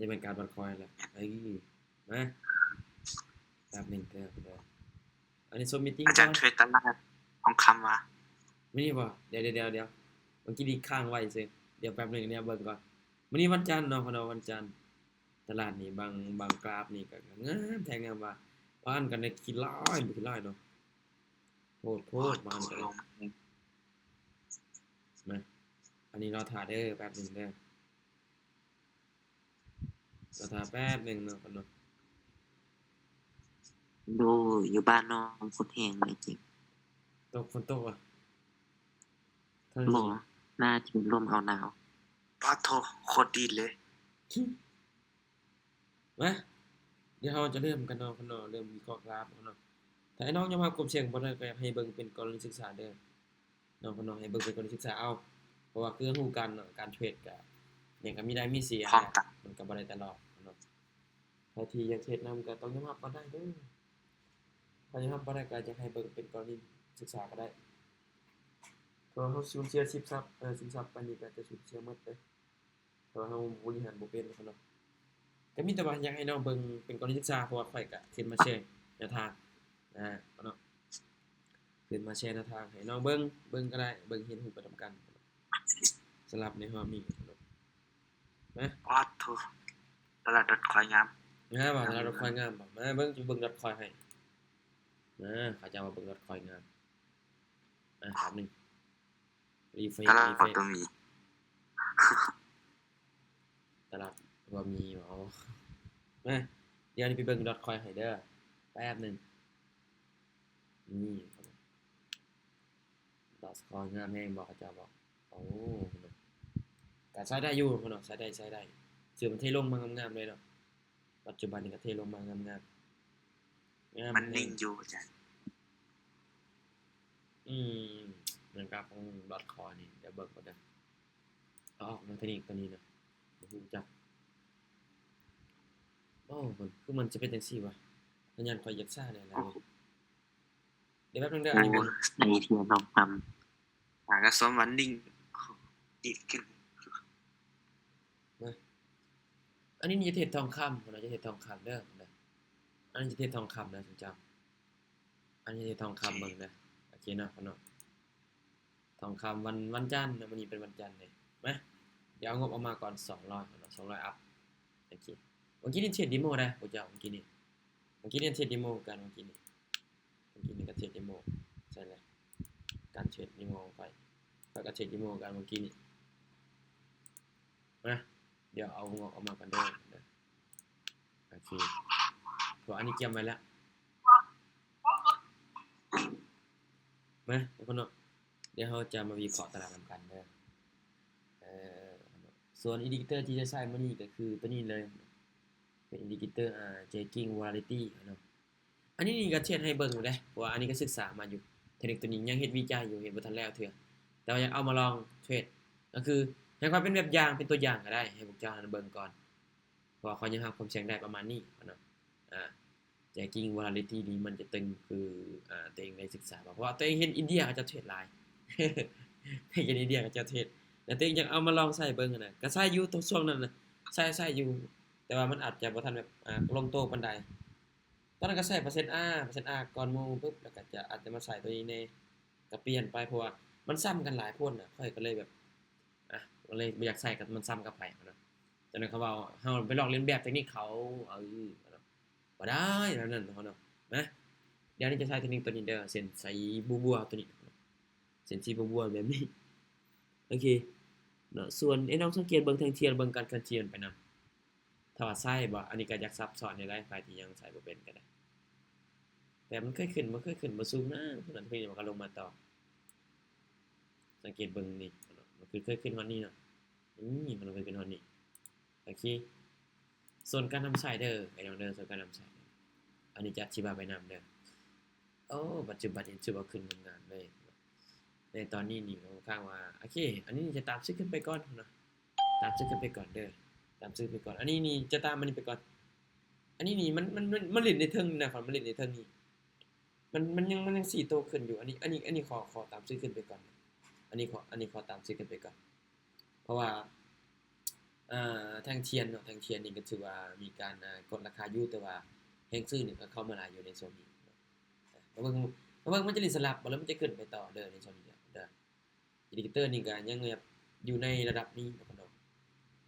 จะเป็นการวัดคอยแหละมาแป๊บหนึ่งเด้ออันนี้โซมมิติ้งอาจารย์ช่วยตลาดทองคำวะมื้อนี้บ่เดี๋ยวเมื่อกี้นี่ค้างไว้ซื่อเดี๋ยวแป๊บหนึ่งเนี่ยเบิ่งก่อนมื้อนี้วันจันทร์เนาะพะเนาะวันจันทร์ตลาดนี่บางกราฟนี่ก็งามแท้งามว่าบ้านกันได้กี่ร้อยบ่กี่ร้อยเนาะโพดบ้านกัน ลงมาอันนี้รอถ่าเด้อแป๊บหนึ่งเด้อรอถ่าแป๊บหนึ่งเนาะกันเนาะดูอยู่บ้านน้องฝนแห้งเลยจริงฝนตกอ่ะทางหมอนี้น่าจะเป็นลมเอาหนาวป้าโทโคตรดีเลย มาเดี๋ยวเราจะเริ่มกันเนาะกันเนาะเริ่มวิเคราะห์กราฟกันเนาะถ้าไอ้น้องยังมากลุ่มเสี่ยงบ่ได้ก็อยากให้เบิ่งเป็นกรณีศึกษาเด้อเนาะกันเนาะให้เบิ่งเป็นกรณีศึกษาเอาเพราะว่าคือฮู้กันเนาะการเทรดก็หยังก็มีได้มีเสียพร้อมแหละตัดมันก็บ่ได้ตลอดเนาะถ้าที่อยากเทรดนำก็ต้องยอมรับบ่ได้เด้อถ้ายอมรับบ่ได้ก็จะให้เบิ่งเป็นกรณีศึกษาก็ได้ เพราะเขาสูญเสียสินทรัพย์ไปนี่ก็จะสูญเสียหมดเลยเพราะว่าเราบริหารบ่เป็นเนาะก็มีแต่ว่าอยากให้น้องเบิ่งเป็นกรณีศึกษาเพราะว่าข้อยก็ขึ้นมาแชร์แนวทางเนาะขึ้นมาแชร์แนวทางให้น้องเบิ่งก็ได้เบิ่งเห็นรูปไปนำกันสำหรับในรอบนี้เนาะมาป้าโทตลาดรถควายงามว่าแล้วเราค่อยงามบ่มาเบิ่งดอทคอยให้เขาจะมาเบิ่งดอทคอยงามแป๊บนึงรีเฟรตชลาดตรงนี้ตลาดว่ามีอ๋อมาเดี๋ยวนี้ไปเบิ่งดอทคอยให้เด้อแป๊บนึงนี่ดอทคอยงามแฮงบ่เขาเจ้าบอกโอ้ก็ใช้ได้อยู่พุ่นเนาะใช้ได้ชื่อมันเทลงมางามๆเลยเนาะปัจจุบันนี้ก็เทลงมางามๆงามมันแฮงนิ่งอยู่อาจารย์อืมเหมือนกับของดอทคอยนี่เดี๋ยวเบิ่งก่อนเด้อเอาออกมาเทคนิคตัวนี้เนาะบ่รู้จักโอ้คือมันจะเป็นจังซี่วะพยานข่อยอยากซ่าแน่แล้วเดี๋ยวแป๊บนึงเด้ออันโอ้นี้เบิ่ง ในเทียนน้องทำกระสมวันนิ่งอีกขึ้นมาอันนี้จะเทศทองคำเราจะเทศทองคำเด้อนะอันนี้จะเทศทองคำนะคุณเจ้าอันนี้เทศทองคำเบิ่งนะโอเคเนาะเนาะทองคำวันจันทร์นะวันนี้เป็นวันจันทร์เลยมาเดี๋ยวเอางบออกมาก่อน200เนาะ200อัพโอเคเมื่อกี้นี่เทรดเดโมได้บ่เจ้าเมื่อกี้นี่เทรดเดโมกันเมื่อกี้นี่ก็เทรดเดโมใช่เลยการเทรดเดโมไปแล้วก็เทรดเดโมกันเมื่อกี้นี่มาเดี๋ยวเอางบออกมากันเด้อนะโอเคเพราะอันนี้เตรียมไว้แล้วมาทุกคนเนาะเดี๋ยวเราจะมาวิเคราะห์ตลาดนำกันเด้อส่วนอินดิเคเตอร์ที่จะใช้มื้อนี้ก็คือตัวนี้เลยเป็นอินดิเคเตอร์Jagging Volatility เนาะอันนี้นี่ก็เทรดให้เบิ่งอยู่เด้เพราะว่าอันนี้ก็ศึกษามาอยู่เทคนิคตัวนี้ยังเฮ็ดวิจัยอยู่เฮ็ดบ่ทันแล้วเทื่อแต่ว่าอยากเอามาลองเทรดก็คือให้ความเป็นแบบอย่างเป็นตัวอย่างก็ได้ให้พวกเจ้าเบิ่งก่อนเพราะว่าเขายังหาความเสี่ยงได้ประมาณนี้เนาะJagging Volatility นี้มันจะตึงคือตัวเองได้ศึกษาเพราะว่าตัวเองเห็นอินเดียเขาจะเทรดหลายเห็นอินเดียเขาจะเทรดแต่ตัวเองอยากเอามาลองใช้เบิ่งน่ะก็ใช้อยู่ตรงช่วงนั้นน่ะใช้อยู่แต่ว่ามันอาจจะบ่ทันแบบลงโตปานใดตอนนั้นก็ใช้เปอร์เซ็นต์ R ก่อนหมู่ปึ๊บแล้วก็อาจจะมาใส่ตัวนี้แน่ก็เปลี่ยนไปเพราะว่ามันซ้ำกันหลายคนน่ะข้อยก็เลยแบบก็เลยบ่อยากใช้กับมันซ้ำกับไผเนาะจังนั้นเขาเว้าเฮาไปลอกเลียนแบบเทคนิคเขาบ่ได้แล้วนั่นเนาะนะเดี๋ยวนี้จะใช้เทคนิคตัวนี้เด้อเส้นสีบัวๆตัวนี้เส้นสีบัวๆแบบนี้โอเคเนาะส่วนไอ้น้องสังเกตเบิ่งแท่งเทียนเบิ่งการเคลื่อนเทียนไปนำถ้าว่าใช้บ่อันนี้ก็อยากซับซ้อนให้หลายฝ่ายที่ยังใช้บ่เป็นก็ได้แต่มันเคยขึ้นบ่สูงนะเพิ่นทีนี้มันก็ลงมาต่อสังเกตเบิ่งนี่เนาะมันเคยขึ้นฮอดนี้เนาะนี่มันเคยขึ้นฮอดนี้โอเคส่วนการนำใช้เด้อไอ้น้องเด้อส่วนการนำใช้อันนี้จะอธิบายไปนำเด้อโอ้ปัจจุบันนี้ถือว่าขึ้นงามเลยในตอนนี้นี่ค่อนข้างว่าโอเคอันนี้จะตามซื้อขึ้นไปก่อนเนาะตามซื้อขึ้นไปก่อนเด้อตามซื้อไปก่อนอันนี้นี่จะตามมันนี่ไปก่อนอันนี้นี่มันเล่นในเทิงนะครับมันเล่นในเทิงนี่มันยัง4โตขึ้นอยู่อันนี้ขอตามซื้อขึ้นไปก่อนอันนี้ขอตามซื้อขึ้นไปก่อนเพราะว่า แท่งเทียนเนาะแท่งเทียนนี่ก็ถือว่ามีการกดราคาอยู่แต่ว่าแฮงซื้อนี่ก็เข้ามาหลายอยู่ในโซนนี้มาเบิ่งมันจะลินสลับบ่แล้วมันจะขึ้นไปต่อเด้อในโซนนี้เด้ออินดิเคเตอร์นี่ก็ยังแบบอยู่ในระดับนี้เนาะพี่น้อง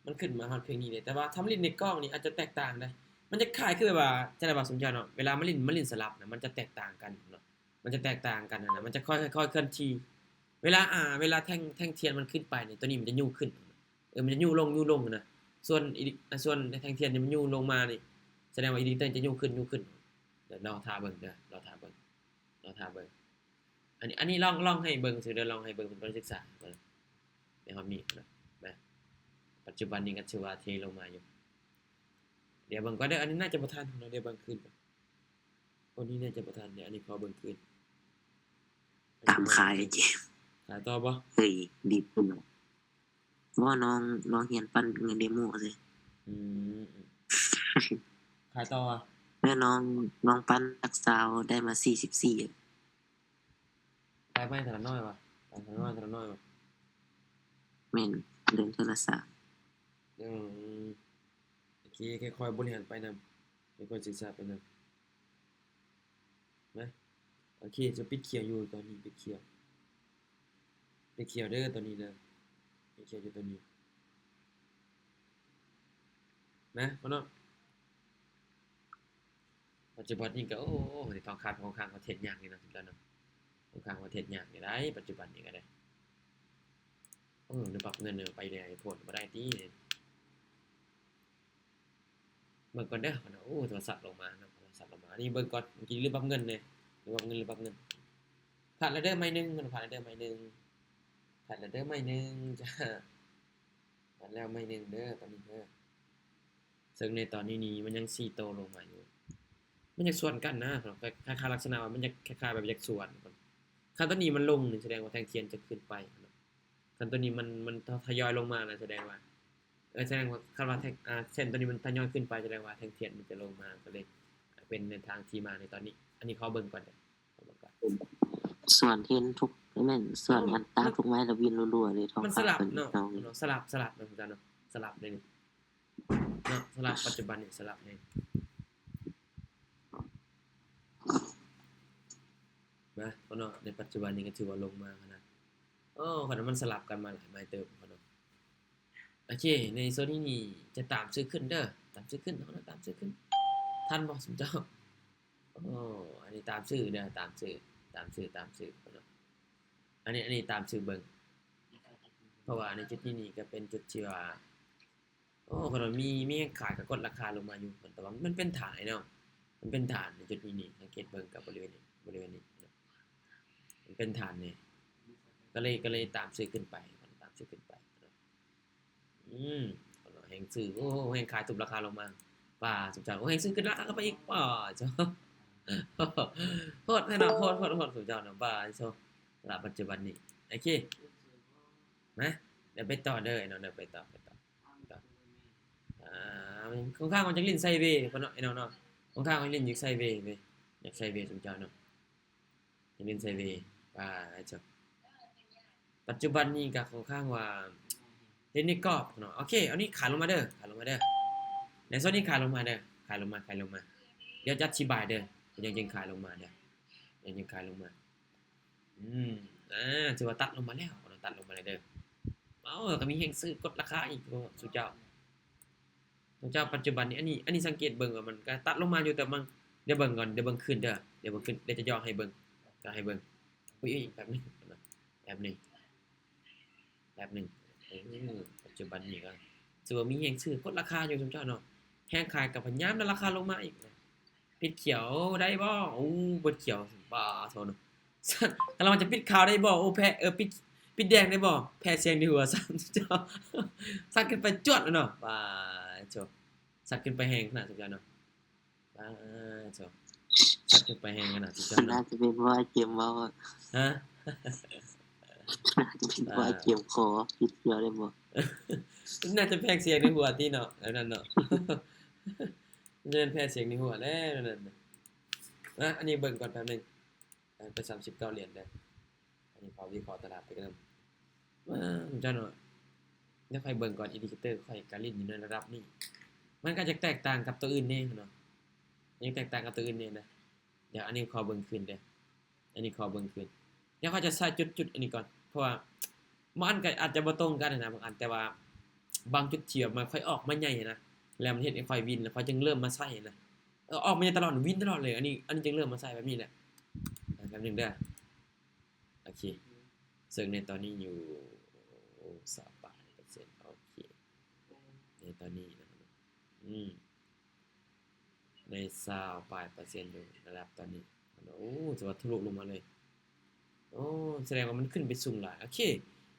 มันขึ้นมาฮอดเพียงนี้เลยแต่ว่าถ้ามันลิ้นในกล้องนี่อาจจะแตกต่างได้มันจะคล้ายคือแบบว่าจังได๋ว่าสมมุติเนาะเวลามันลิ้นสลับน่ะมันจะแตกต่างกันเนาะมันจะแตกต่างกันนะมันจะค่อยๆเคลื่อนที่เวลาแท่งเทียนมันขึ้นไปนี่ตัวนี้มันจะยู่ขึ้นมันจะยู่ลงนะส่วนแท่งเทียนนี่มันยู่ลงมานี่แสดงว่าอินดิเคเตอร์จะยู่ขึ้นเดี๋ยวรอท่าเบิ่งเด้อรอท่าเบิ่งอันนี้ลองให้เบิ่งซื่อเด้อลองให้เบิ่งเป็นการศึกษาก่อนในฮอดนี้นะปัจจุบันนี้ก็ถือว่าเทลงมาอยู่เดี๋ยวเบิ่งก่อนเด้ออันนี้น่าจะบ่ทันเนาะเดี๋ยวเบิ่งคืนก่อนอันนี้น่าจะบ่ทันเดี๋ยวอันนี้ขอเบิ่งคืน ตามขายไอ้เจม ขายต่อบ่ เฮ้ยดีขึ้นว่าน้องเรียนปั้นเงินเดโมซิ อืมขายต่ออ่ะ แล้วน้องปั้นรักษาวได้มา44อะ ขายไปแต่ละน้อยวะขายแต่ละน้อยวะ แม่นเรื่องโทรศัพท์ อืมโอเคค่อยๆบริหารไปนำค่อยๆศึกษาไปนำนะโอเคจะปิดเขียวอยู่ตอนนี้ปิดเขียวเด้อตอนนี้เด้อปิดเขียวอยู่ตอนนี้นะพ่อน้องปัจจุบันนี้ก็โอ้ทองคำประเทศยากนี่นะทุกท่านเนาะทองคำประเทศยากนี่ได้ปัจจุบันนี้ก็ได้ได้ปรับเงินไปเลยโพดบ่ได้ติเบิ่งก่อนเด้อโอ้โทรศัพท์ลงมาเนาะโทรศัพท์ลงมานี่เบิ่งก่อนเมื่อกี้ลืมปรับเงินเนี่ยลืมปรับเงินผ่านแล้วเด้อไม้นึงมันผ่านแล้วเด้อไม้นึงจ้ะผ่านแล้วไม้นึงเด้อตอนนี้เด้อซึ่งในตอนนี้นี่มันยัง4โตลงมาอยู่มันยังส่วนกันนะคล้ายๆลักษณะว่ามันจะคล้ายๆแบบอยากส่วนคันตัวนี้มันลงนี่แสดงว่าแท่งเทียนจะขึ้นไปเนาะคันตัวนี้มันทยอยลงมานะแสดงว่าคำว่าแท่งเส้นตัวนี้มันทยอยขึ้นไปแสดงว่าแท่งเทียนมันจะลงมาก็เลยเป็นในทางที่มาในตอนนี้อันนี้ขอเบิ่งก่อนเด้อขอเบิ่งก่อน ส่วนเทียนทุกแม่นส่วนอันตราทุกไม้ละวินรัวๆเลยทอง มัน คำ สลับ เป็น เนาะ น้อง สลับเนาะอาจารย์เนาะสลับเลยนี่เนาะสลับปัจจุบันนี่สลับเลยนะเพราะเนาะในปัจจุบันนี้ก็ถือว่าลงมานะขนาดมันสลับกันมาหลายไม้เติมเพราะเนาะโอเคในโซนนี้นี่จะตามซื้อขึ้นเด้อตามซื้อขึ้นเนาะตามซื้อขึ้นทันบ่สมเจ้าอันนี้ตามซื้อเด้อตามซื้อเพราะเนาะอันนี้ตามซื้อเบิ่งเพราะว่าในจุดนี้นี่ก็เป็นจุดที่ว่าเพราะว่ามีขายก็กดราคาลงมาอยู่แต่ว่ามันเป็นฐานเนาะมันเป็นฐานในจุดนี้นี่สังเกตเบิ่งกับบริเวณนี้มันเป็นฐานนี่ก็เลยตามซื้อขึ้นไปตามซื้อขึ้นไปแห่งซื้อแห่งขายถูกราคาลงมาป่าสุดจังแห่งซื้อขึ้นราคาก็ไปอีกป่าจ้ะโหดแน่นอนโหดสุดจังเนาะป่าจ้ะสำหรับปัจจุบันนี้โอเคนะเดี๋ยวไปต่อเด้อเนาะเดี๋ยวไปต่อข้างๆมันจังลิ้นไซเวย์เนาะไอ้เนาะข้างๆมันลิ้นอยู่ไซเวย์เว้ยอยากไซเวย์สุดจังเนาะลิ้นไซเวย์ป่าจ้ะปัจจุบันนี้ก็ค่อนข้างว่าเล่นในกรอบเนาะโอเคเอานี่ขาลงมาเด้อในโซนนี้ขาลงมาเด้อขาลงมาเดี๋ยวจะอธิบายเด้อยังขาลงมาเด้อยังขาลงมาถือว่าตัดลงมาแล้วตัดลงมาเลยเด้อก็มีแห่งซื้อกดราคาอีกสุดเจ้าปัจจุบันนี้อันนี้สังเกตเบิ่งว่ามันก็ตัดลงมาอยู่แต่มันเดี๋ยวเบิ่งก่อนเดี๋ยวเบิ่งขึ้นเด้อเดี๋ยวเบิ่งขึ้นเดี๋ยวจะย่อให้เบิ่งอุ้ยแป๊บนึงปัจจุบันนี้ก็ถือว่ามีแห่งซื้อกดราคาอยู่สมเจ้าเนาะแห่งขายกับพยายามดันราคาลงมาอีกปิดเขียวได้บ่เบิดเขียวบ้าโทเนาะกำลังจะปิดขาวได้บ่แพ้ปิดแดงได้บ่แพ้เสียงในหัวซ้ำเจ้าสักขึ้นไปจวดเนาะบ้าโจสักขึ้นไปแฮงขนาดสมเจ้าเนาะบ้าโจสักขึ้นไปแฮงขนาดสมเจ้า น่า เนาะ จะเป็นว่าเกมว่า ฮะ น่าจะเป็นว่าเกมคอคิดเดียวได้บ่ น่าจะแพกเสียงในหัวติเนาะแล้วนั่นเนาะ จะเป็นแพกเสียงในหัวแล้วนั่นน่ะอันนี้เบิ่งก่อนแป๊บนึงไป39เหรียญเด้ออันนี้พอวิเคราะห์ตลาดไปกันเจ้าเนาะ เดี๋ยวค่อยเบิ่งก่อนอินดิเคเตอร์ค่อยก็ลิ้นอยู่ในระดับนี้มันก็จะแตกต่างกับตัวอื่นแน่เนาะยังแตกต่างกับตัวอื่นแน่นะเดี๋ยวอันนี้ขอเบิ่งคืนเด้ออันนี้ขอเบิ่งคืนเดี๋ยวเขาจะใส่จุดๆอันนี้ก่อนเพราะว่ามันก็อาจจะบ่ตรงกันนะบางอันแต่ว่าบางจุดที่แบบมันค่อยออกมาใหญ่นะแล้วมันเฮ็ดให้ค่อยวินแล้วค่อยจึงเริ่มมาใส่นะออกมาตลอดวินตลอดเลยอันนี้จึงเริ่มมาใส่แบบนี้แหละแป๊บนึงเด้อโอเคซึ่งในตอนนี้อยู่28%โอเคในตอนนี้นะครับใน28%อยู่นะครับตอนนี้โอ้จะว่าทะลุลงมาเลยโอ้แสดงว่ามันขึ้นไปสูงหลายโอเค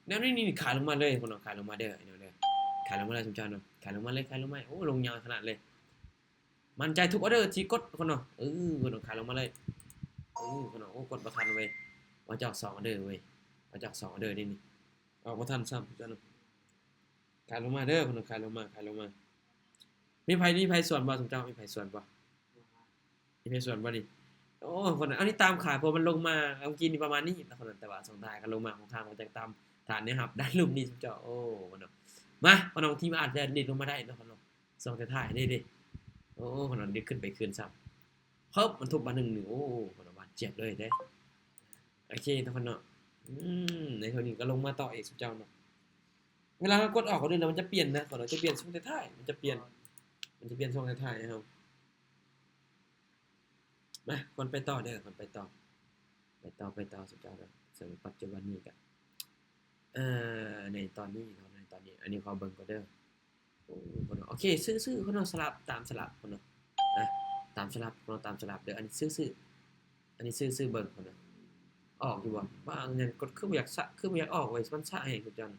แนวนี้นี่ขายลงมาเลยคนเอาขายลงมาเด้อไอ้เนาะเด้อขายลงมาเลยสมชาญเนาะขายลงมาเลยขายลงมาโอ้ลงยาวขนาดเลยมั่นใจทุกออเดอร์ที่กดคนเนาะคนเอาขายลงมาเลยคนเอาโอ้กดบ่ทันเว้ยว่าจะออก2ออเดอร์เว้ยว่าจะออก2ออเดอร์นี่ออกบ่ทันซ้ำจ้ะเนาะขายลงมาเด้อคนเอาขายลงมามีไผส่วนบ่สมเจ้ามีไผส่วนบ่มีไผส่วนบ่นี่โอ้คนอันนี้ตามขายพอมันลงมาเอากินนี่ประมาณนี้นะคนนั้นแต่ว่า2ทางก็ลงมาของทางมาจากตามฐานเนี่ยครับด้านลุ่มนี่สมเจ้าโอ้คนเนาะมาคนเอาทีมอาจจะเด็ดลงมาได้เนาะคนเนาะ2ท้ายๆนี่โอ้คนนั้นเด็ดขึ้นไปคืนซ้ำเพิ่มมันทุบมา1-1โอ้คนบาดเจ็บเลยเด้โอเคทุกคนเนาะในเท่านี้ก็ลงมาต่ออีกสมเจ้าเนาะเวลาเรากดออกก็ด้วยแล้วมันจะเปลี่ยนนะคนเราจะเปลี่ยนช่วงท้ายๆมันจะเปลี่ยนช่วงท้ายๆนะครับมาคนไปต่อเด้อคนไปต่อสุดยอดเลยสำหรับปัจจุบันนี้ก็ในตอนนี้อันนี้ขอเบิ่งก่อนเด้อโอเคซื้อคนเอาสลับตามสลับคนเนาะตามสลับคนเอาตามสลับเด้ออันนี้ซื้ออันนี้ซื้อเบิ่งคนเนาะออกอยู่บ่ว่าอันนั้นกดคือบ่อยากออกไว้มันซะให้สุดยอด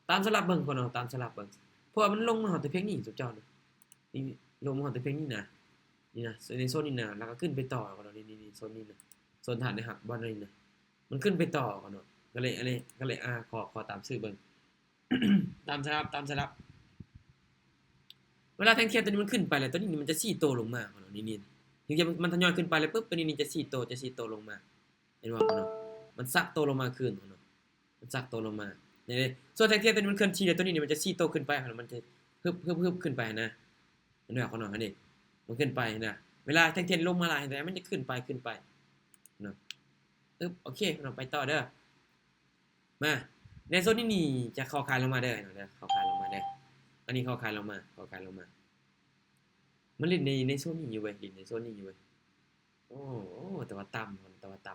ตามสลับเบิ่งคนเอาตามสลับเบิ่งเพราะว่ามันลงมาฮอดแต่เพียงนี้สุดยอดนี่ลงมาฮอดแต่เพียงนี้นะนี่นะในโซนนี้นะแล้วก็ขึ้นไปต่อคนเนาะนี่โซนนี้นะโซนฐานในหักบ่นี่นะมันขึ้นไปต่อคนเนาะก็เลยอันนี้ก็เลยขอตามซื้อเบิ่ง ตามสลับเวลาแท่งเทียนตัวนี้มันขึ้นไปแล้วตัวนี้มันจะซี่โตลงมาเนาะนี่ถึงจะมันทยอยขึ้นไปแล้วปุ๊บตัวนี้จะซี่โตลงมาเห็นบ่เนาะมันซักโตลงมาขึ้นเนาะมันซักโตลงมานี่ส่วนแท่งเทียนตัวนี้มันเคลื่อนที่แล้วตัวนี้มันจะซี่โตขึ้นไปมันจะฮึบขึ้นไปนะเห็นบ่เนาะอันนี้มันขึ้นไปนะเวลาแท่งเทียนลงมาหลายแต่มันจะขึ้นไปเนาะปึ๊บโอเคเราไปต่อเด้อมาในโซนนี้นี่จะเข้าคายลงมาเด้อเนาะเข้าคายลงมาเด้ออันนี้เข้าคายลงมามันลิ้นในโซนนี้อยู่เว้ยลิ้นในโซนนี้อยู่เว้ยโอ้แต่ว่าต่ำ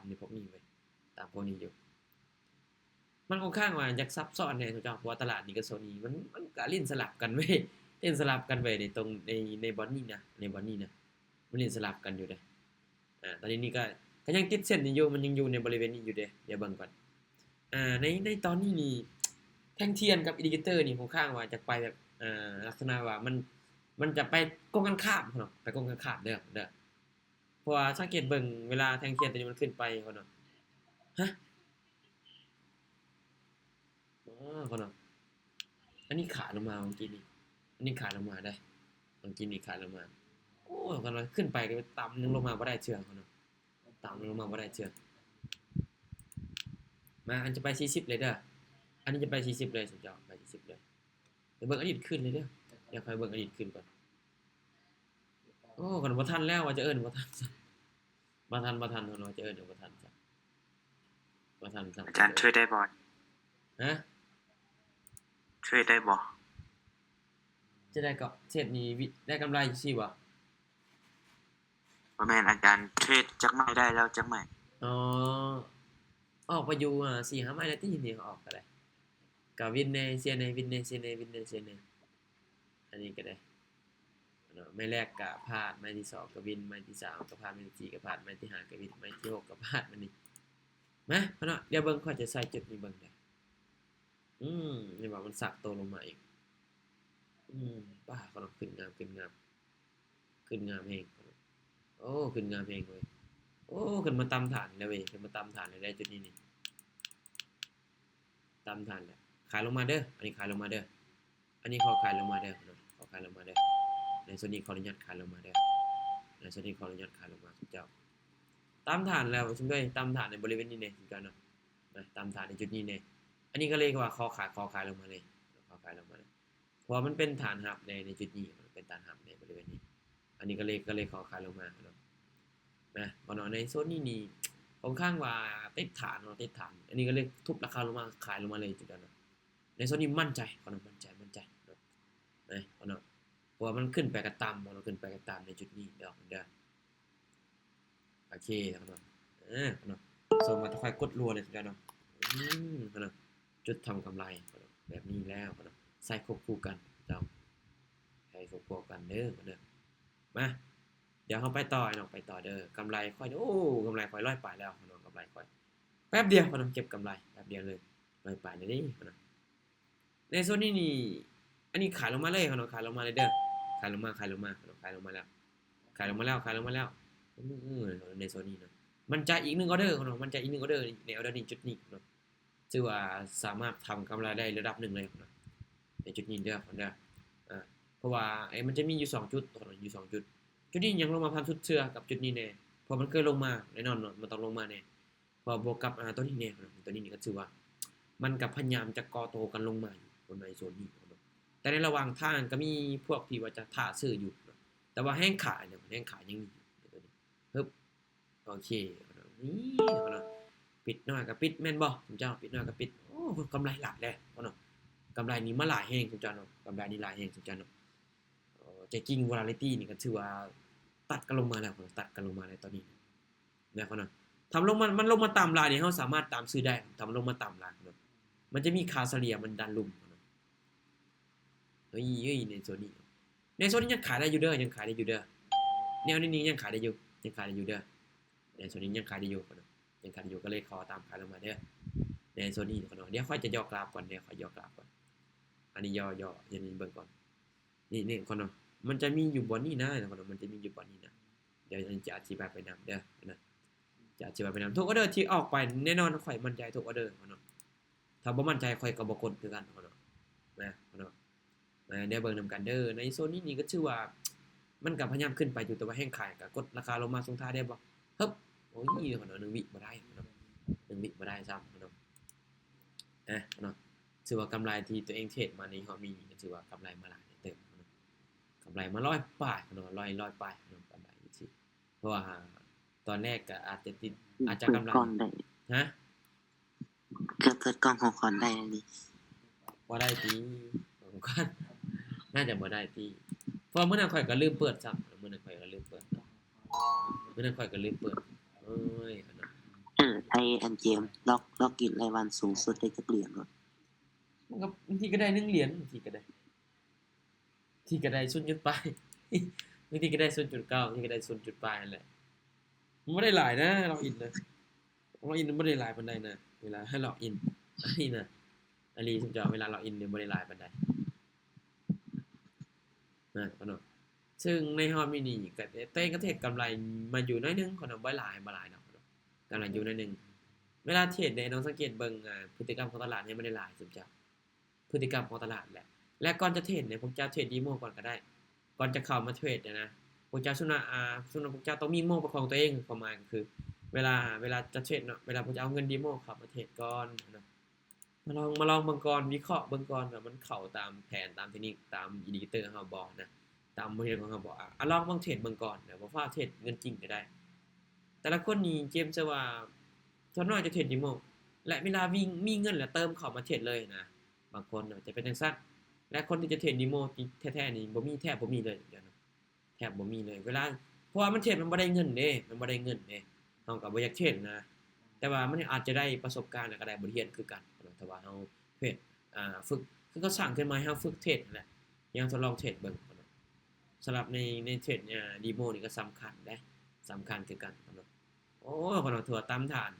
นี่พวกนี้เว้ยต่ำพวกนี้อยู่มันค่อนข้างว่าอยากซับซ้อนแน่ทุกเจ้าเพราะว่าตลาดนี้กับโซนนี้มันก็ลิ้นสลับกันเว้ยลิ้นสลับกันเว้ยในตรงในบอนนี้นะมันลิ้นสลับกันอยู่เด้ตอนนี้นี่ก็ยังติดเส้นอยู่มันยังอยู่ในบริเวณนี้อยู่เด้เดี๋ยวเบิ่งก่อนในตอนนี้นี่แท่งเทียนกับอินดิเคเตอร์นี่ค่อนข้างว่าจะไปแบบลักษณะว่ามันจะไปกงกันข้ามเนาะไปกงกันข้ามเด้อเพราะว่าสังเกตเบิ่งเวลาแท่งเทียนตัวนี้มันขึ้นไปเนาะฮะเนาะอันนี้ขาลงมาเมื่อกี้นี่อันนี้ขาลงมาได้เมื่อกี้นี่ขาลงมาโอ้กันว่าขึ้นไปก็ต่ำนึงลงมาบ่ได้เชื่อเนาะต่ำนึงลงมาบ่ได้เชื่อมาอันจะไป40เลยเด้ออันนี้จะไป40เลยสุดยอดไป40เลยเดี๋ยวเบิ่งอดีตขึ้นเลยเด้อเดี๋ยวค่อยเบิ่งอดีตขึ้นก่อนโอ้กันบ่ทันแล้วว่าจะเอิ้นบ่ทันซะบ่ทันเนาะจะเอิ้นบ่ทันซะบ่ทันซะอาจารย์ช่วยได้บ่ฮะช่วยได้บ่จะได้ก็เทรดนี้ได้กำไรสิบ่บ่แม่นอาจารย์เทรดจักไม้ได้แล้วจักไม้อ๋อออกไปอยู่4-5ไม้แล้วตินี่ออกก็ได้ก็วินแน่เสียแน่วินแน่เสียแน่อันนี้ก็ได้เนาะไม้แรกก็พลาดไม้ที่2ก็วินไม้ที่3ก็พลาดไม้ที่4ก็พลาดไม้ที่5ก็วินไม้ที่6ก็พลาดมันนี่มาเนาะเดี๋ยวเบิ่งข้อยจะใส่จุดนี้เบิ่งได้นี่ว่ามันสักตัวลงมาอีกป้าก็ต้องขึ้นงามแฮงโอ้ขึ้นงามแฮงเว้ยโอ้ขึ้นมาตามฐานแล้วเว้ยขึ้นมาตามฐานเลยได้จุดนี้นี่ตามฐานแล้วขายลงมาเด้ออันนี้ขายลงมาเด้ออันนี้ขอขายลงมาเด้อขอขายลงมาเด้อในส่วนนี้ขออนุญาตขายลงมาเด้อในส่วนนี้ขออนุญาตขายลงมาทุกเจ้าตามฐานแล้วซุมด้วยตามฐานในบริเวณนี้แน่ทุกเจ้าเนาะตามฐานในจุดนี้แน่อันนี้ก็เลยว่าขอขายลงมาเลยข ขายลงมาเพราะมันเป็นฐานหับในจุดนี้มันเป็นฐานหับในบริเวณนี้อันนี้ก็เลยขอขายลงมาเนาะนะพอเนาะในโซนนี้นี่ค่อนข้างว่าติดฐานเนาะติดฐานอันนี้ก็เลยทุบราคาลงมาขายลงมาเลยจุดนั้นเนาะในโซนนี้มั่นใจพอเนาะมั่นใจเนาะนะพอเนาะเพราะว่ามันขึ้นไปกระตำมันขึ้นไปกระตำในจุดนี้เด้อโอเคเนาะเนาะส่งมาตะไคร้กดรัวเลยจุดนั้นเนาะเนาะจุดทำกำไรแบบนี้แล้วเนาะใส่ควบคู่กันเจ้าใส่ควบคู่กันเด้อมาเดี๋ยวเขาไปต่อเนาะไปต่อเด้อกำไรค่อยโอ้กำไรค่อยร้อยปลายแล้วเนาะกำไรค่อยแป๊บเดียวเนาะเก็บกำไรแป๊บเดียวเลยร้อยปลายเลยนี่เนาะในโซนนี้นี่อันนี้ขายลงมาเลยเนาะขายลงมาเลยเด้อขายลงมาแล้วขายลงมาแล้วขายลงมาแล้วในโซนนี้เนาะมันจะอีก1ออเดอร์เนาะมันจะอีก1ออเดอร์ในออเดอร์นี้จุดนี้เนาะชื่อว่าสามารถทำกำไรได้ระดับหนึ่งเลยเนาะในจุดนี้เด้อเพราะว่าไอ้มันจะมีอยู่2จุดอยู่2จุดจุดนี้ยังลงมาพันสุดเชื่อกับจุดนี้แน่พอมันเคยลงมาแน่นอนเนาะมันต้องลงมาแน่พอบวกกับตัวนี้แน่ตัวนี้นี่ก็ชื่อว่ามันกับพยายามจะก่อโตกันลงมาอยู่บนในโซนนี้แต่ในระหว่างทางก็มีพวกที่ว่าจะท่าซื้ออยู่แต่ว่าแห้งขายเนี่ยแห้งขายยังมีตัวนี้ปึ๊บโอเคนี่เนาะปิดหน่อยก็ปิดแม่นบ่ผมเจ้าปิดหน่อยก็ปิดโอ้กำไรหลักแล้วเนาะกำไรนี้มาหลายแห่งผมเจ้าเนาะกำไรนี้หลายแห่งผมเจ้าเนาะใจจริง volatility นี่ก็ถือว่าตัดกันลงมาแล้วตัดกันลงมาในตอนนี้นะเนาะทำลงมันลงมาต่ำลายนี่เฮาสามารถตามซื้อได้ทำลงมาต่ำลายเนาะมันจะมีค่าเฉลี่ยมันดันลุ่มเฮ้ยในโซนนี้ยังขายได้อยู่เด้อยังขายได้อยู่เด้อแนวนี้ยังขายได้อยู่เด้อในโซนนี้ยังขายได้อยู่ก็เลยขอตามขายลงมาเด้อในโซนนี้เนาะเดี๋ยวค่อยจะย่อกราฟก่อนอันนี้ย่ออย่างนี้เบิ่งก่อนนี่คนเนาะมันจะมีอยู่บนนี้นะคนเนาะมันจะมีอยู่บนนี้นะเดี๋ยวจะอธิบายไปนำเด้อนะจะอธิบายไปนำทุกออเดอร์ที่ออกไปแน่นอนข่อยมั่นใจทุกออเดอร์คนเนาะถ้าบ่มั่นใจข่อยก็บ่กดคือกันคนเนาะนะคนเนาะเดี๋ยวเบิ่งนำกันเด้อในโซนนี้นี่ก็ชื่อว่ามันก็พยายามขึ้นไปอยู่แต่ว่าแห้งขายก็กดราคาลงมาส่งท้ายได้บ่ฮึบโอ้ยคนเนาะ1วิบ่ได้คนเนาะ1วิบ่ได้ซ้ำคนเนาะเนาะถือว่ากำไรที่ตัวเองเทรดมาในฮอมีก็ถือว่ากำไรมาหลายเติบกำไรมา100ปลายเนาะ100ปลายเนาะกำไรสิเพราะว่าตอนแรกก็อาจจะกำไรฮะเปิดกล้องของคอนได้นี่บ่ได้ติผมก็น่าจะบ่ได้ติเพราะมื้อนั้นข่อยก็ลืมเปิดซ้ำมื้อนั้นข่อยก็ลืมเปิดเอ้ยเนาะไอแอนเจมล็อกอินรายวันสูงสุดได้จักเหรียญบ่มันก็บางทีก็ได้1เหรียญบางทีก็ได้0จุดปลายบางทีก็ได้ 0.9 บางทีก็ได้0จุดปลายนั่นแหละมันบ่ได้หลายนะล็อกอินนะล็อกอินมันบ่ได้หลายปานใดนะเวลาให้ล็อกอินอันนี้นะอันนี้ผมจะเวลาล็อกอินเนี่ยบ่ได้หลายปานใดนะเนาะซึ่งในฮอมินี่ก็เต้ก็เทรดกำไรมาอยู่น้อยนึงคนบ่หลายเนาะกำไรอยู่น้อยนึงเวลาเทรดเนี่ยน้องสังเกตเบิ่งพฤติกรรมของตลาดเนี่ยบ่ได้หลายผมจะพฤติกรรมของตลาดแหละและก่อนจะเทรดเนี่ยพวกเจ้าเทรดดีโมก่อนก็ได้ก่อนจะเข้ามาเทรดเนี่ยนะพวกเจ้าส่วนพวกเจ้าต้องมีโมประคองตัวเองประมาณคือเวลาจะเทรดเนาะเวลาพวกเจ้าเอาเงินดีโมเข้ามาเทรดก่อนเนาะมาลองเบิ่งก่อนวิเคราะห์เบิ่งก่อนว่ามันเข้าตามแผนตามเทคนิคตามอินดิเคเตอร์เฮาบ่นะตามบริเวณของเฮาบ่ลองเทรดเบิ่งก่อนเดี๋ยวบ่ฟ้าเทรดเงินจริงก็ได้แต่ละคนนี่เจมส์จะว่าส่วนน้อยจะเทรดดีโมและเวลาวิ่งมีเงินแล้วเติมเข้ามาเทรดเลยนะบางคนจะเป็นจังซั่นและคนที่จะเทรดดีโมแท้ๆนี่แทบบ่มีเลยเดี๋ยวนะแทบบ่มีเลยเวลาเพราะว่ามันเทรดมันบ่ได้เงินเด้เฮาก็บ่อยากเทรดนะแต่ว่ามันอาจจะได้ประสบการณ์แล้วก็ได้บทเรียนคือกันแต่ว่าเฮาเทรดฝึกคือเขาสร้างขึ้นมาให้เฮาฝึกเทรดนั่นแหละยังทดลองเทรดเบิ่งสำหรับในเทรดดีโมนี่ก็สำคัญคือกันโอ้คนถือว่าตามฐาน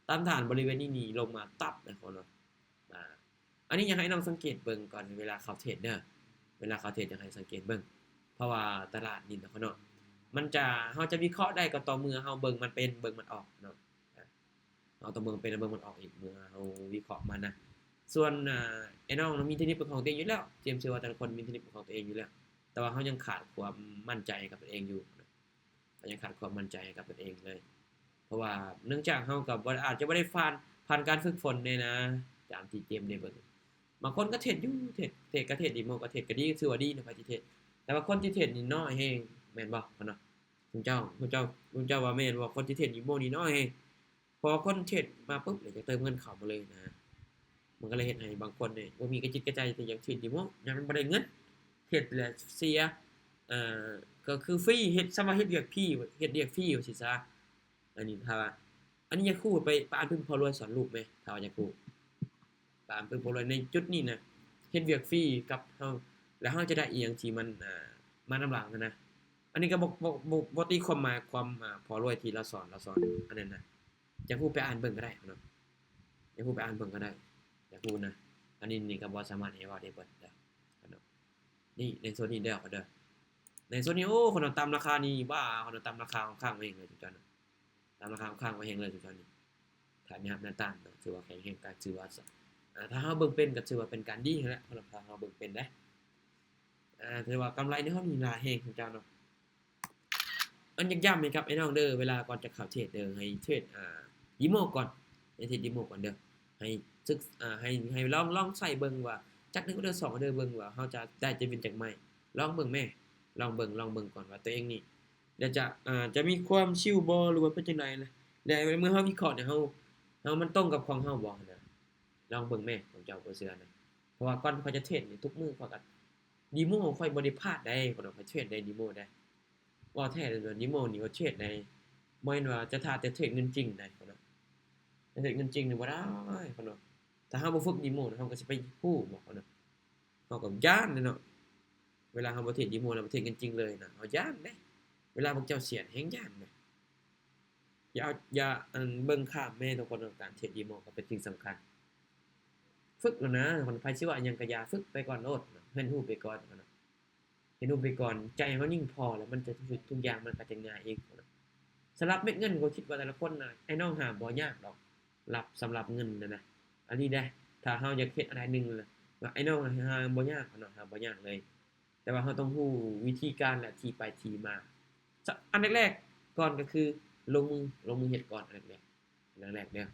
ตามฐานบริเวณนี้ลงมาตับนะคนอันนี้อยากให้น้องสังเกตเบิ่งก่อนเวลาเข้าเทรดเด้อเวลาเข้าเทรดอยากให้สังเกตเบิ่งเพราะว่าตลาดนี่เนาะมันจะเฮาจะวิเคราะห์ได้ก็ต่อเมื่อเฮาเบิ่งมันเป็นเบิ่งมันออกเนาะเฮาต้องเบิ่งเป็นเบิ่งมันออกอีกเมื่อเฮาวิเคราะห์มันนะส่วนไอ้น้องมีเทคนิคเป็นของตัวเองอยู่แล้วเจมส์เชื่อว่าแต่ละคนมีเทคนิคเป็นของตัวเองอยู่แล้วแต่ว่าเฮายังขาดความมั่นใจกับตัวเองอยู่ยังขาดความมั่นใจกับตัวเองเลยเพราะว่าเนื่องจากเฮากับอาจจะบ่ได้ผ่านการฝึกฝนเนี่ยนะตามที่เจมส์ได้เบิ่ง บางคนก็เทรดอยู่เทรดก็เทรดดีโมก็เทรดก็ดีถือว่าดีนะไปที่เทรดแต่ว่าคนที่เทรดนี่น้อยแฮงแม่นบ่เนาะคุณเจ้าว่าแม่นบ่คนที่เทรดดีโมนี่น้อยแฮงพอคนเทรดมาปุ๊บแล้วจะเติมเงินเข้ามาเลยนะมันก็เลยเฮ็ดให้บางคนนี่บ่มีกระจิตกระใจที่อยากเทรดดีโมยามมันบ่ได้เงินเทรดแล้วเสียเอ่อก็คือฟรีเฮ็ดซำว่าเฮ็ดเวียกฟรีเฮ็ดเวียกฟรีว่าสิซะอันนี้ถ้าว่าอันนี้อยากคู่ไปปานพึ่งพอรวยสอนลูกแม่ถ้าว่าอยากคู่ปานพึ่งพอรวยในจุดนี้นะเฮ็ดเวียกฟรีกับเฮาแล้วเฮาจะได้อิหยังที่มันมานำหลังนะอันนี้ก็บ่ตีความหมายความพอรวยที่เราสอนอันนั้นนะอยากคู่ไปอ่านเบิ่งก็ได้เนาะอยากคู่ไปอ่านเบิ่งก็ได้อยากคู่นะอันนี้ก็บ่สามารถให้เว้าได้เบิดเด้อเนาะนี่ในโซนนี้เด้อเด้อในโซนนี้โอ้คนเอาตามราคานี่บ้าคนเอาตามราคาข้างๆไว้เองเลยทุกท่านตามราคาข้างๆไว้เองเลยทุกท่านนี่ถ้ามีหับหน้าตามเนาะถือว่าแข็งแรงการถือว่าถ้าเฮาเบิ่งเป็นก็ถือว่าเป็นการดีแหละสำหรับถ้าเฮาเบิ่งเป็นเด้ถือว่ากำไรในเฮานี่หลายแฮงทุกเจ้าเนาะอันย้ำๆเลยครับไอ้น้องเด้อเวลาก่อนจะเข้าเทรดเด้อให้เทรดดีโมก่อนให้เทรดดีโมก่อนเด้อให้ศึกให้ลองใส่เบิ่งว่าจัก1เด้อ2เด้อเบิ่งว่าเฮาจะได้จะเป็นจักไม้ลองเบิ่งแม่ลองเบิ่งก่อนว่าตัวเองนี่เดี๋ยวจะมีความชิลบ่หรือว่าเป็นจังไดนะแล้วเมื่อเฮาวิเคราะห์เนี่ยเฮามันตรงกับของเฮาบ่นะลองเบิ่งแม่ผมเจ้าบ่เชื่อนะเพราะว่าก่อนเขาจะเทรดนี่ทุกมื้อเขาก็ดีโมค่อยบ่ได้พลาดได้เขาต้องไปเทรดได้ดีโมได้ว่าแท้เลยดีโมนี่ว่าเทรดได้บ่แม่นว่าจะท่าแต่เทรดเงินจริงได้เขาเนาะแต่เทรดเงินจริงนี่บ่ได้เขาเนาะถ้าเฮาบ่ฝึกดีโมเฮาก็สิไปฮู้บ่เขาเนาะเฮาก็ย้านเนาะเวลาเฮาบ่เทรดดีโมแล้วบ่เทรดเงินจริงเลยนะเฮาย้านเด้เวลาพวกเจ้าเสียดแฮงย้านเด้อย่าเบิ่งข้ามแม่ทุกคนการเทรดดีโมก็เป็นสิ่งสำคัญฝึกแล้วนะคนไผสิว่าหยังก็อย่าฝึกไปก่อนโลดเรียนรู้ไปก่อนเนาะเรียนรู้ไปก่อนใจเฮานิ่งพอแล้วมันจะทุกอย่างมันก็จะง่ายเองเนาะสำหรับเม็ดเงินก็คิดว่าแต่ละคนน่ะไอ้น้องหาบ่ยากดอกรับสำหรับเงินนะอันนี้ได้ถ้าเฮาอยากเฮ็ดอะไรหนึงล่ะว่าไอ้น้องหาบ่ยากเนาะหาบ่ยากเลย แต่ว่าเราต้องรู้วิธีการและที่ไปที่มาอันแรกๆก่อนก็คือลงมือเฮ็ดก่อนอันแรกๆเด้อ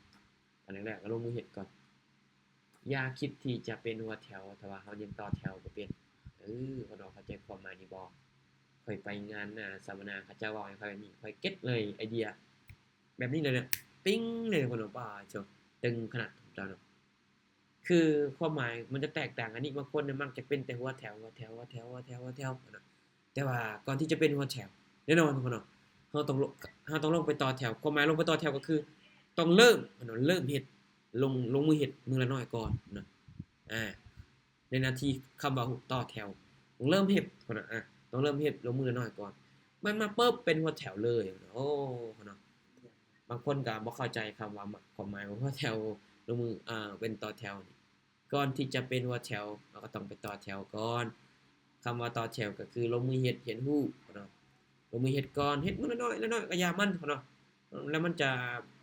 อันแรกๆก็ลงมือเฮ็ดก่อนอย่าคิดที่จะเป็นหัวแถวถ้าว่าเรายังต่อแถวบ่เป็นเขาดอกเข้าใจความหมายนี่บ่ค่อยไปงานสัมมนาเขาเจ้าเว้าให้ค่อยนี่ค่อยเก็ตเลยไอเดียแบบนี้เลยเนี่ยปิ๊งเลยพุ่นน่ะป้าเจ้าตึงขนาดเจ้าเนาะคือความหมายมันจะแตกต่างกันนี่บางคนเนี่ยมักจะเป็นแต่หัวแถวเนาะแต่ว่าก่อนที่จะเป็นหัวแถวแน่นอนพุ่นเนาะเราต้องลงไปต่อแถวความหมายลงไปต่อแถวก็คือต้องเริ่มเนาะเริ่มเฮ็ดลงมือเฮ็ดมื้อละน้อยก่อนเนาะในหน้าที่คำว่าต่อแถวต้องเริ่มเฮ็ดพุ่นน่ะต้องเริ่มเฮ็ดลงมือละน้อยก่อนมันมาปึ๊บเป็นหัวแถวเลยโอ้เนาะบางคนก็บ่เข้าใจคำว่าความหมายของหัวแถวลงมือเป็นต่อแถวนี่ก่อนที่จะเป็นหัวแถวเราก็ต้องไปต่อแถวก่อนคำว่าต่อแถวก็คือลงมือเฮ็ดเห็นรู้เนาะลงมือเฮ็ดก่อนเฮ็ดมื้อละน้อยก็อย่ามันเนาะแล้วมันจะ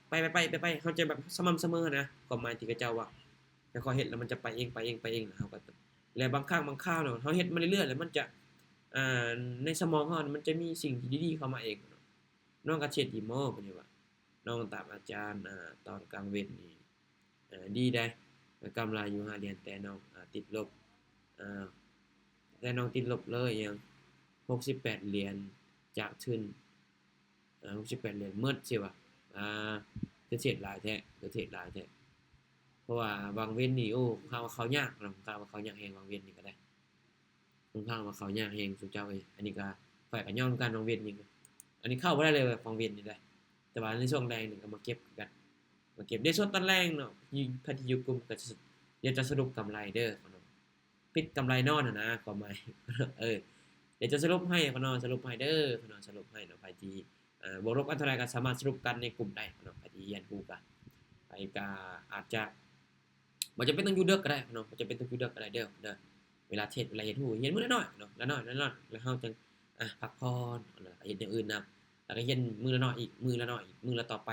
ไปเขาจะแบบสม่ำเสมอนะความหมายที่เขาเจ้าว่าค่อยๆเฮ็ดแล้วมันจะไปเองเฮาก็แล้วบางครั้งบางคราวเนาะเฮาเฮ็ดมาเรื่อยๆแล้วมันจะอ่าในสมองเฮามันจะมีสิ่งที่ดีๆเข้ามาเองน้องก็เช็ดอีหมอพุ่นนี่ว่าน้องตามอาจารย์ตอนกลางเว้นนี่ดีได้กำไรอยู่5เดือนแต่น้องติดลบอ่าแต่น้องติดลบเลยหยัง68เหรียญจากทุน68เหรียญหมดใช่ป่ะคือเทรดหลายแท้เพราะว่าบางเว้นนี่โอ้ข่าวว่าเขายากเนาะข่าวว่าเขายากแฮงบางเว้นนี่ก็ได้ข่าวว่าเขายากแฮงซุเจ้าเอ้ยอันนี้ก็ข้อยก็ยอมกันบางเว้นนี่อันนี้เข้าบ่ได้เลยบางเว้นนี่ได้แต่ว่าในช่วงแรงนี่ก็มาเก็บกันมาเก็บในส่วนตอนแรงเนาะพัทยุกลุ่มก็เดี๋ยวจะสรุปกำไรเด้อเนาะปิดกำไรนอนนะความหมายเดี๋ยวจะสรุปให้เนาะสรุปให้เด้อเนาะสรุปให้เนาะไผที่บวกลบกันเท่าไรก็สามารถสรุปกันในกลุ่มได้เนาะไผที่เรียนรู้กันไปก็อาจจะบ่จำเป็นต้องอยู่ดึกก็ได้เนาะบ่จำเป็นต้องอยู่ดึกก็ได้เด้อเวลาเทรดเวลาเฮ็ดหูเฮ็ดมื้อละน้อยเนาะละน้อยแล้วเฮาจังพักผ่อนแล้วก็เฮ็ดอย่างอื่นนํแล้วก็เฮ็ดมื้อละน้อยอีกมื้อละน้อยอีกมื้อละต่อไป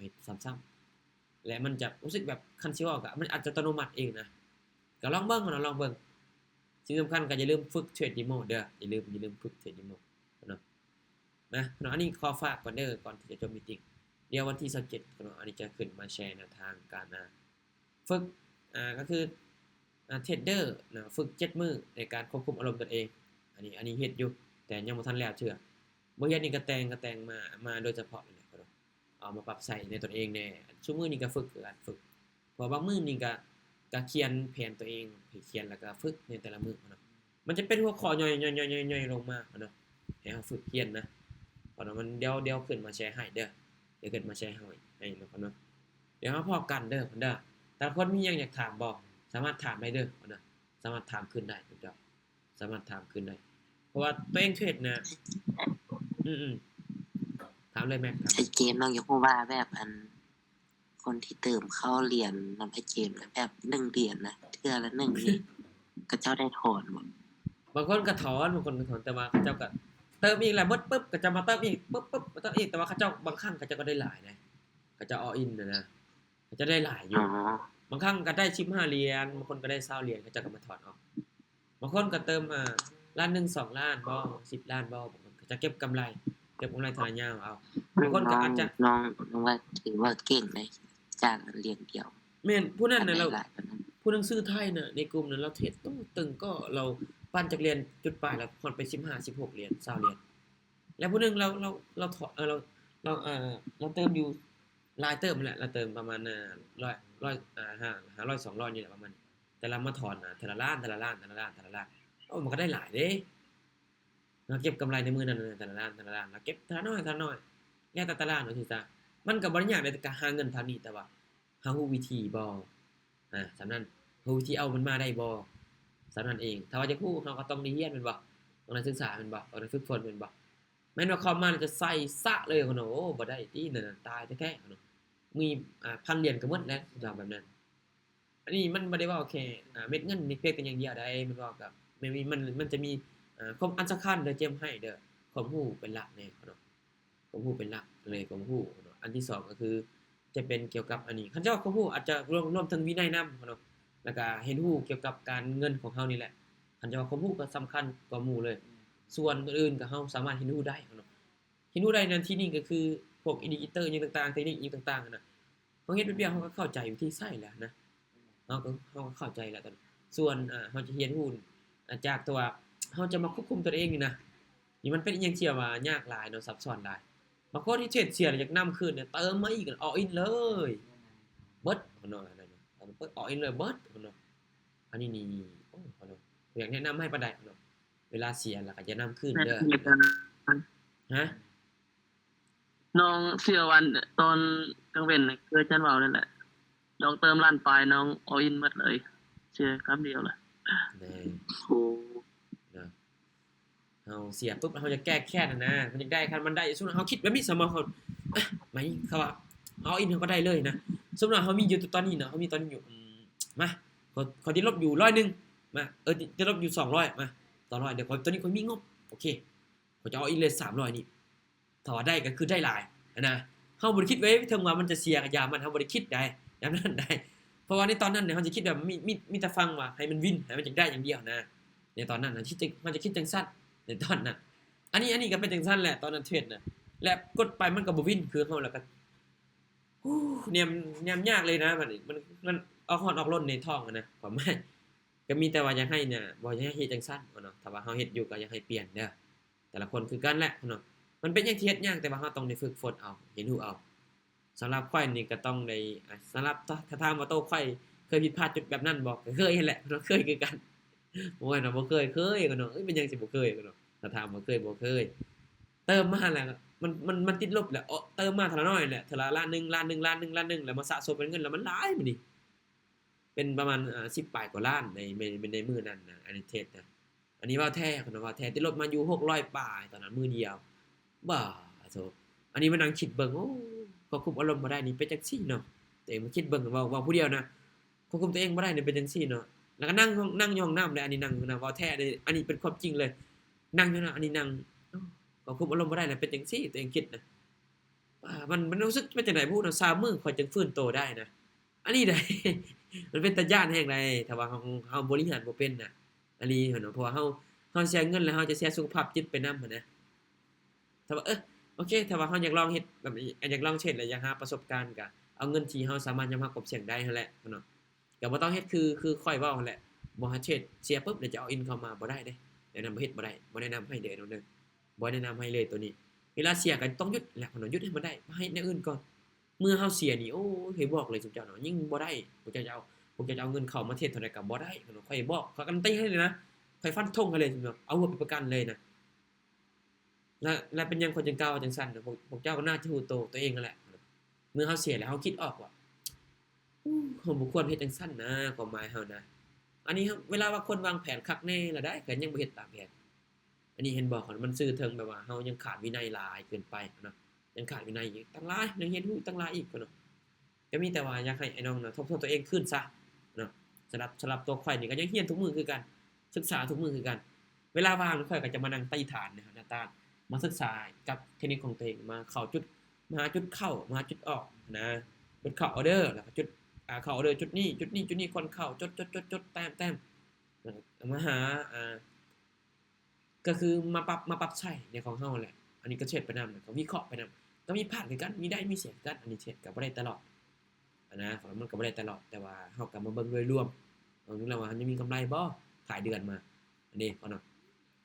เฮ็ดซ้ำๆและมันจะรู้สึกแบบคันสิเว้าก็มันอาจจะอัตโนมัติเองนะก็ลองเบิ่งเนาะลองเบิ่งสิ่งสำคัญก็อย่าลืมฝึกเทรด Demo เด้ออย่าลืมฝึกเทรด Demo เนาะเนาะอันนี้ขอฝากก่อนเด้อก่อนที่จะจบมีตติงเดี๋ยววันที่27เนาะอันนี้จะขึ้นมาแชร์แนวทางการฝึกก็คือ เทรดเดอร์นะฝึก7มื้อในการควบคุมอารมณ์ตนเองอันนี้เฮ็ดอยู่แต่ยังบ่ทันแล้วเทื่อบ่เฮ็ดนี่ก็แต่งมาโดยเฉพาะนี่แหละเอามาปรับใช้ในตนเองแน่ซุมื้อนี้ก็ฝึกคือกันฝึกเพราะบางมื้อนี่ก็เขียนแผนตัวเองให้เขียนแล้วก็ฝึกในแต่ละมื้อเนาะมันจะเป็นหัวข้อย่อยๆๆๆๆลงมาเนาะให้เราฝึกเขียนนะเพราะว่ามันเดี๋ยวขึ้นมาแชร์ให้เด้อเดี๋ยวขึ้นมาแชร์ให้เนาะเนาะเดี๋ยวเราพอกันเด้อเด้อแต่คนมีหยังอยากถามบ่สามารถถามได้เด้อเนาะสามารถถามขึ้นได้ทุกอย่างสามารถถามขึ้นได้เพราะว่าตัวเองเทรดนะอือๆถามเลยแม็กถาม ไอ้เกมน้องอยากรู้ว่าแบบอันคนที่เติมเข้าเหรียญนำไอ้เกมนะแบบ1เหรียญนะเทื่อละ1นี่ก็เจ้าได้ถอนบ่ บางคนก็ถอนบางคนก็ถอนแต่ว่าเขาเจ้าก็เติมอีกแล้วหมดปึ๊บก็จะมาเติมอีกปึ๊บมาเติมอีกแต่ว่าเขาเจ้าบางครั้งเขาเจ้าก็ได้หลายนะเขาเจ้า all in นะเขาจะได้หลายอ อ๋ ยู่ อ บางครั้งก็ได้15เหรียญบางคนก็ได้20เหรียญเขาเจ้าก็มาถอนออกบางคนก็เติมล้านหนึ่ง2ล้านบ่10ล้านบ่บางคนก็จะเก็บกำไรทางยาวเอาบางคนก็อาจจะ น้องว่าถือว่าเก่งเลยจากเหรียญเดียว แม่นผู้นั้น ได้ น่ะเรา หลายปานนั้น ผู้หนังสือไทยน่ะในกลุ่มนั้นเราเทรดตู้ตึงก็เราปั่นจากเหรียญจุดปลายแล้วฮอดไป15 16เหรียญ20เหรียญแล้วผู้หนึงเราถอนเราเติมอยู่หลายเติมนั่นแหละเราเติมประมาณ500 200นี่แหละประมาณนี้แต่เรามาถอนทีละล้านโอ้มันก็ได้หลายเด้เราเก็บกำไรในมื้อนั้นน่ะแต่ละล้านเราเก็บทีละน้อยแล้วแต่ล้านว่าซี่ซะมันก็บ่ได้ยากในการหาเงินเท่านี้แต่ว่าเฮารู้วิธีบ่สำนั้นรู้วิธีเอามันมาได้บ่สำนั้นเองถ้าว่าจะรู้เฮาก็ต้องได้เรียนแม่นบ่ต้องได้ศึกษาแม่นบ่ต้องได้ฝึกฝนแม่นบ่แม่นว่าเข้ามาแล้วจะใส่ซะเลยพุ่นน่ะโอ้บ่ได้ตินั่นน่ะตายแท้ๆพุ่นน่ะมี1,000เหรียญก็หมดแล้วว่าแบบนั้นอันนี้มันบ่ได้เว้าแค่เม็ดเงินนี่เพียงแต่อย่างเดียวได้มันเว้ากับมันจะมีความอันสำคัญเด้อเจียมให้เด้อความรู้เป็นหลักแน่เนาะความรู้เป็นหลักเลยความรู้เนาะอันที่สองก็คือจะเป็นเกี่ยวกับอันนี้คันเจ้าความรู้อาจจะรวมถึงวินัยนำเนาะแล้วก็เห็นรู้เกี่ยวกับการเงินของเฮานี่แหละคันเจ้าความรู้ก็สำคัญกว่าหมู่เลย ส่วนอื่นๆก็เฮาสามารถเรียนรู้ได้เนาะเรียนรู้ได้ในที่นี้ก็คือพวก indicator อิหยังต่างๆเทคนิคอิหยังต่างๆอะนะเฮาเฮ็ดแป๊บเดียวเฮาก็เข้าใจวิธีใช้แล้วนะเฮาก็เข้าใจแล้วตอนนี้ส่วนเฮาจะเรียนรู้จากตัวเฮาจะมาควบคุมตัวเองนี่นะนี่มันเป็นอิหยังที่ว่ายากหลายเนาะซับซ้อนหลายบางคนที่เทรดเสียแล้วอยากนำคืนเนี่ยเติมมาอีก all in เลยเบิดเนาะนั่นน่ะเปิด all in เลยเบิดเนาะอันนี้นี่โอ้เนาะอยากแนะนำให้ปานใดเนาะเวลาเสียแล้วก็อย่านำคืนเด้อฮะ น้องเชื่อวันตอนกลางเว้นน่ะคือจันเว้านั่นแหละน้องเติมล้านปลายน้องเอาอินหมดเลยเชื่อคำเดียวเลย แน่ โอ้ นะเฮาเสียปุ๊บเฮาจะแก้แค้นนะมันอยากได้คันมันได้สมมุติเฮาคิดแบบนี้เสมอเฮาไหมเขาว่าเอาอินเฮาก็ได้เลยนะสมมุติว่าเฮามีอยู่ตอนนี้นะเฮามีตอนนี้อยู่มาขอติดลบอยู่100นึงมาติดลบอยู่200มาต่อ100เดี๋ยวตอนนี้ข้อยมีงบโอเคข้อยจะเอาอินเลย300นี่ถ้าว่าได้ก็คือได้หลายนะเฮาบ่ได้คิดไว้ถึงว่ามันจะเสียก็อย่ามันเฮาบ่ได้คิดได้แบบนั้นได้เพราะว่าในตอนนั้นเนี่ยเฮาจะคิดแบบมีแต่ฟังว่าให้มันวินให้มันจังได้อย่างเดียวนะในตอนนั้นน่ะที่มันจะคิดจังซั่นในตอนนั้นอันนี้ก็เป็นจังซั่นแหละตอนนั้นเทรดน่ะและกดไปมันก็บ่วินคือเฮาแล้วก็เนี่ยยากเลยนะมันออกฮอดออกล้นในท้องอะนะความหมายก็มีแต่ว่าอยากให้เนี่ยบ่อยากให้เฮ็ดจังซั่นเนาะถ้าว่าเฮาเฮ็ดอยู่ก็อยากให้เปลี่ยนเด้อแต่ละคนคือกันแหละเนาะมันเป็นหยังที่เฮ็ดยากแต่ว่าเฮาต้องได้ฝึกฝนเอาเรียนรู้เอาสำหรับข้อยนี่ก็ต้องได้สำหรับถ้าถามว่าโตข้อยเคยผิดพลาดจุดแบบนั้นบ่ก็เคยนั่นแหละเนาะเคยคือกันบ่แม่นว่าบ่เคยก็เนาะเป็นหยังสิบ่เคยก็เนาะถ้าถามว่าเคยบ่เคยเติมมาแล้วมันติดลบแหละเติมมาเท่าน้อยแหละเท่าละล้านหนึ่งแล้วมาสะสมเป็นเงินแล้วมันหลายบัดนี้เป็นประมาณ10ปลายกว่าล้านในมื้อนั้นนะอันนี้เทศนะอันนี้เว้าแท้เนาะเว้าแท้ติดลบมาอยู่600ปลายตอนนั้นมื้อเดียวบ้าโธ่อันนี้มานั่งคิดเบิ่งโอ้ควบคุมอารมณ์บ่ได้นี่เป็นจังซี่เนาะตัวเองมาคิดเบิ่งเว้าผู้เดียวนะควบคุมตัวเองบ่ได้นี่เป็นจังซี่เนาะแล้วก็นั่งอยู่ห้องน้ำเลยอันนี้นั่งนะเว้าแท้เลยอันนี้เป็นความจริงเลยนั่งอยู่นะอันนี้นั่งควบคุมอารมณ์บ่ได้น่ะเป็นจังซี่ตัวเองคิดนะมันรู้สึกเป็นจังได๋พูดเนาะ3มื้อค่อยจึงฟื้นโตได้นะอันนี้ได้ มันเป็นตาย้านแฮงใดถ้าว่าเฮาบริหารบ่เป็นน่ะอันนี้เนาะเพราะว่าเฮาเสียเงินแล้วเฮาจะเสียสุขภาพจิตไปนำหั้นนะถ้าว่าโอเคถ้าว่าเฮาอยากลองเฮ็ดแบบนี้อยากลองเทรดแล้วอยากหาประสบการณ์ก็เอาเงินที่เฮาสามารถยอมรับความเสี่ยงได้นั่นแหละเนาะก็บ่ต้องเฮ็ดคือข้อยเว้านั่นแหละ บ่หาเทรดเสียปุ๊บเดี๋ยวจะเอาอินเข้ามาบ่ได้เด้แนะนำบ่เฮ็ดบ่ได้บ่แนะนำให้เด้อน้องเด้อบ่แนะนำให้เลยตัวนี้ เวลาเสียก็ต้องหยุดแหละหยุดให้มันได้ให้แนวอื่นก่อนเมื่อเฮาเสียนี่โอ้เคยบอกเลยสุเจ้าเนาะยิ่งบ่ได้ผมจะเอาเงินเข้ามาเทรดเท่าใดก็บ่ได้ค่อยบอกเขาการันตีให้เลยนะค่อยฟันธงให้เลยเอาหัวไปประกันเลยนะและเป็นหยังคนจังกล่าวจังซั่นพวกเจ้าก็น่าจะรู้ตัวเองนั่นแหละเมื่อเฮาเสียแล้วเฮาคิดออกว่าเฮาบ่ควรเฮ็ดจังซั่นนะความหมายเฮานะอันนี้เวลาว่าคนวางแผนคักแน่ละได้ก็ยังบ่เฮ็ดตามแผนอันนี้เห็นบอกว่ามันซื่อเทิงแบบว่าเฮายังขาดวินัยหลายเกินไปเนาะยังขาดวินัยอีกตั้งหลายยังเฮ็ดฮู้ตั้งหลายอีกเนาะก็มีแต่ว่าอยากให้ไอ้น้องน่ะทบทวนตัวเองขึ้นซะเนาะสำหรับตัวข่อยนี่ก็ยังเรียนทุกมื้อคือกันศึกษาทุกมื้อคือกันเวลาว่างข่อยก็จะมานั่งไต่ฐานเนี่ยหน้าตามาศึกษากับเทคนิคของตัวเองมาเข้าจุดมาหาจุดเข้ามาหาจุดออกนะจุดเข้าออเดอร์แล้วก็จุดเข้าออเดอร์จุดนี้คนเข้าจดแต้มมาหาก็คือมาปรับใช้ในของเฮาแหละอันนี้ก็เช็ดไปนำก็วิเคราะห์ไปนำก็มีพลาดคือกันมีได้มีเสียกันอันนี้เช็ดก็บ่ได้ตลอดนะของมันก็บ่ได้ตลอดแต่ว่าเฮาก็มาเบิ่งโดยรวมเอาดูแล้วว่ามันจะมีกำไรบ่ถ่ายเดือนมาอันนี้พอเนาะ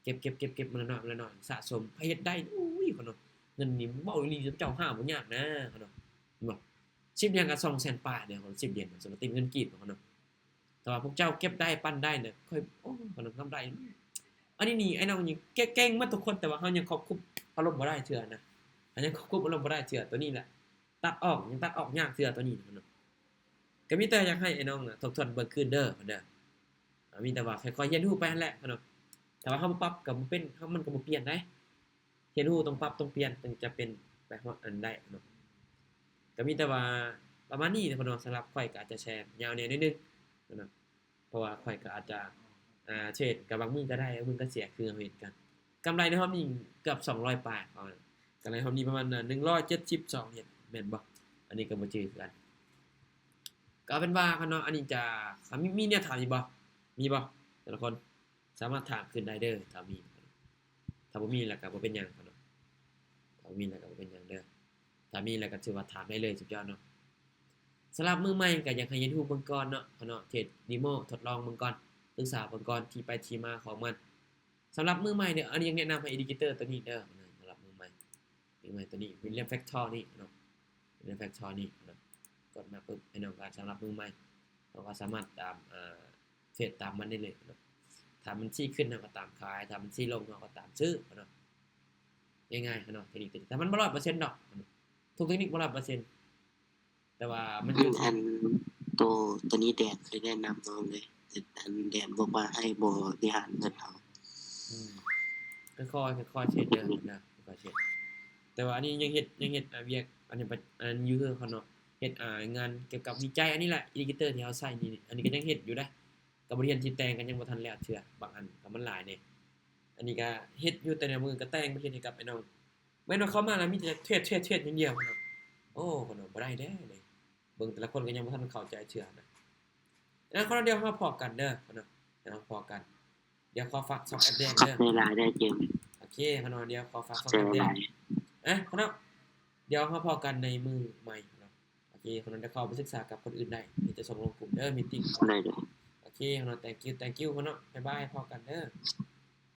เก็บมันละน้อยสะสมให้เฮ็ดได้อุ้ยพอเนาะเงินนี่เว้าอีหลีเจ้าหาบ่ยากนะพอเนาะบ่10เดือนก็200,000ปลายเนี่ยของ10เดือนสำหรับตีเงินกีบพอเนาะแต่ว่าพวกเจ้าเก็บได้ปั้นได้เนี่ยค่อยโอ้พอเนาะกำไรอันนี้นี่ไอ้น้องนี่เก่งมาทุกคนแต่ว่าเฮายังควบคุมอารมณ์บ่ได้เทื่อนะอันยังควบคุมอารมณ์บ่ได้เทื่อตัวนี้แหละตัดออกยังตัดออกยากเทื่อตัวนี้เนาะก็มีแต่อยากให้ไอ้น้องน่ะทบทวนเบิ่งคืนเด้อเด้อมีแต่ว่าค่อยๆเรียนรู้ไปนั่นแหละเนาะแต่ว่าเฮาบ่ปรับก็บ่เป็นเฮามันก็บ่เปลี่ยนได้เรียนรู้ต้องปรับต้องเปลี่ยนถึงจะเป็นไปฮอดอันได้เนาะก็มีแต่ว่าประมาณนี้เนาะสำหรับข่อยก็อาจจะแชร์ยาวแน่นิดนึงเนาะเพราะว่าข่อยก็อาจจะเทรดกับบางมื้อก็ได้บางมื้อก็เสียคือเฮาเฮ็ดกันกำไรในรอบนี้เกือบ200ปลายกำไรรอบนี้ประมาณ172เหรียญแม่นบ่อันนี้ก็บ่จื้อคือกันก็เอาเป็นว่าเนาะอันนี้จะมีแนวถามอีกบ่มีบ่แต่ละคนสามารถถามขึ้นได้เด้อถ้ามีถ้าบ่มีแล้วก็บ่เป็นหยังเนาะถ้าบ่มีแล้วก็บ่เป็นหยังเด้อถ้ามีแล้วก็ถือว่าถามได้เลยสุดยอดเนาะสำหรับมือใหม่ก็อยากให้เรียนรู้เบิ่งก่อนเนาะเทรดดีโมทดลองเบิ่งก่อนศึกษาเบิ่งก่อนที่ไปที่มาของมันสำหรับมือใหม่เนี่ยอันนี้ยังแนะนำให้ indicator ตัวนี้เด้อสำหรับมือใหม่ตัวนี้ William Factor นี่เนาะ William Factor นี่เนาะกดมาปึ๊บให้น้องการสำหรับมือใหม่เราก็สามารถตามเทรดตามมันได้เลยเนาะถ้ามันชี้ขึ้นเราก็ตามขายถ้ามันชี้ลงเราก็ตามซื้อเนาะง่ายๆเนาะเทคนิคแต่มันบ่ 100% ดอกทุกเทคนิคบ่ 100% แต่ว่ามันอยู่ อันตัวนี้แดนเคยแนะนำน้องเลยแต่อันแดนบอกว่าให้บริหารเงินเอา ค่อยๆเทรดเด้อนะค่อยๆเทรดแต่ว่าอันนี้ยังเฮ็ดเวียกอันนี้อยู่คือเขาเนาะเฮ็ดงานเกี่ยวกับวิจัยอันนี้แหละอินดิเคเตอร์ที่เฮาใช้นี่อันนี้ก็ยังเฮ็ดอยู่นะก็บ่เรียนที่แต่งกันยังบ่ทันแล้วเทื่อบางอันก็มันหลายนี่อันนี้ก็เฮ็ดอยู่แต่ในมือก็แต่งบ่เฮ็ดให้กับไอ้น้องแม่นว่าเข้ามาแล้วมีแต่เทรดอย่างเดียวเนาะโอ้เนาะบ่ได้เด้นี่เบิ่งแต่ละคนก็ยังบ่ทันเข้าใจเทื่อนะคนเดียวมาพอกันเด้อเนาะพอกันเดี๋ยวขอฝาก2แอปแดงเด้อ เวลาได้เกม โอเคพนเดียวขอฝาก2 เจ แอ อ ป อะ แด ไรง พนเดี๋ยวมาพอกันในมือใหม่เนาะโอเคพนจะเข้าไปศึกษากับคนอื่นได้เดี๋ยวจะส่งลงกลุ่มเด้อมีตติ้ง ได้เลย โอเคพน thank you พนบ๊ายบายพอกันเด้อ